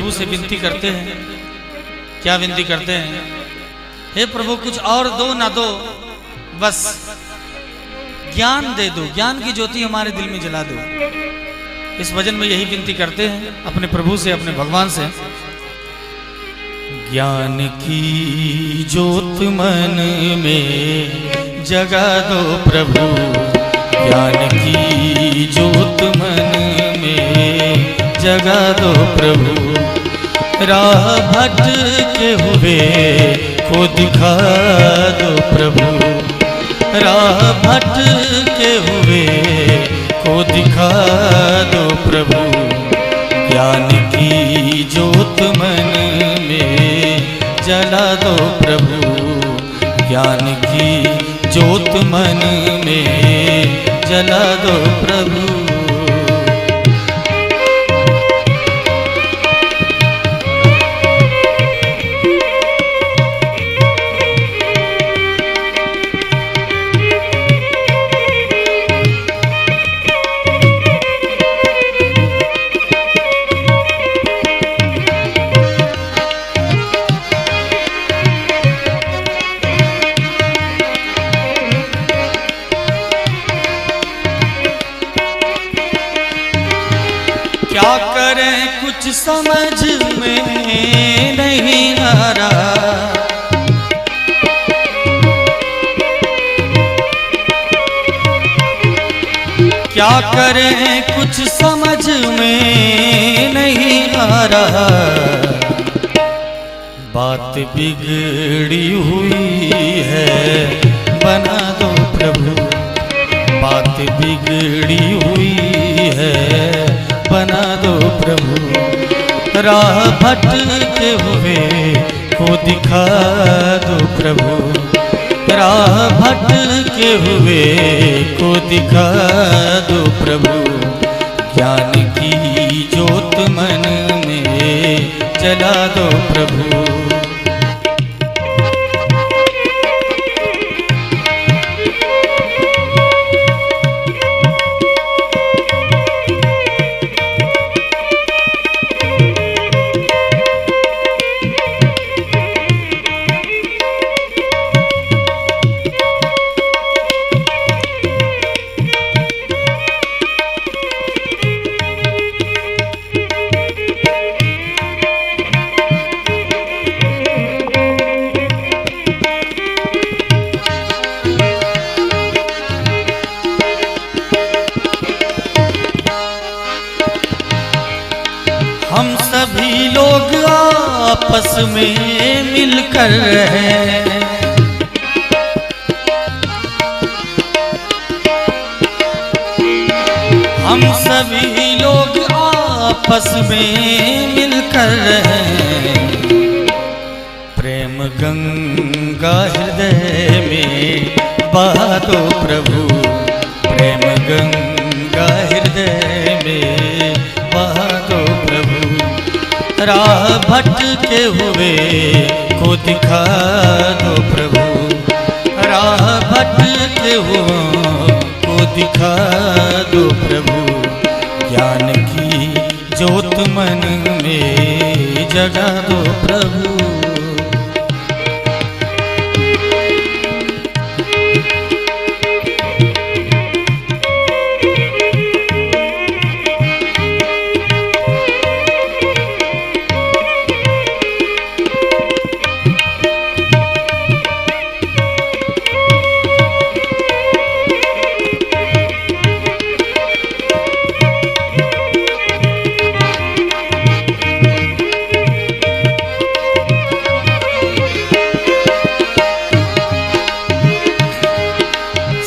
प्रभु से विनती करते हैं। क्या विनती करते हैं? हे प्रभु कुछ और दो ना दो, बस ज्ञान दे दो, ज्ञान की ज्योति हमारे दिल में जला दो। इस भजन में यही विनती करते हैं अपने प्रभु से, अपने भगवान से। ज्ञान की ज्योत मन में जगा दो प्रभु, ज्ञान की ज्योत मन में जगा दो प्रभु। राह भटके हुए को दिखा दो प्रभु, राह भटके हुए को दिखा दो प्रभु। ज्ञान की ज्योत मन में जला दो प्रभु, ज्ञान की ज्योत मन में जला दो प्रभु। क्या करें कुछ समझ में नहीं आ रहा, क्या करें कुछ समझ में नहीं आ रहा। बात बिगड़ी हुई है बना दो प्रभु, बात बिगड़ी हुई है बना दो प्रभु। राह भटके हुए को दिखा दो प्रभु, राह भटके हुए को दिखा दो प्रभु। ज्ञान की ज्योत मन में जला दो प्रभु। हम सभी लोग आपस में मिलकर रहें, हम सभी लोग आपस में मिलकर रहें। प्रेम गंगा हृदय में बहा दो प्रभु, प्रेम गंगा हृदय में बहा दो प्रभु। राह भटके हुए को दिखा दो प्रभु, राह भटके हुए को दिखा दो प्रभु। ज्ञान की ज्योत मन में जगा दो प्रभु।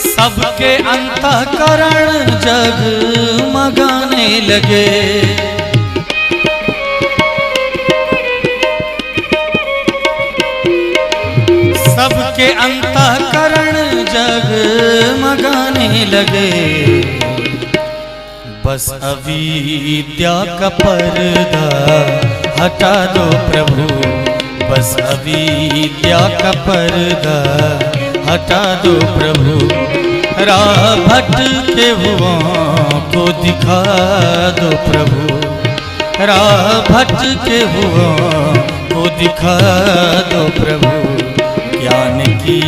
सबके अंतःकरण जगमगाने लगे, सबके अंतःकरण जगमगाने लगे। बस अविद्या का पर्दा हटा दो प्रभु, बस अविद्या का पर्दा हटा दो प्रभु। राह भटके हुओं को दिखा दो प्रभु, राह भटके हुआ को दिखा दो प्रभु, ज्ञान की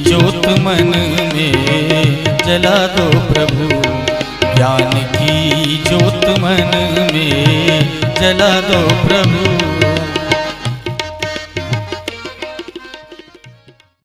ज्योत मन में जला दो प्रभु, ज्ञान की ज्योत मन में जला दो प्रभु।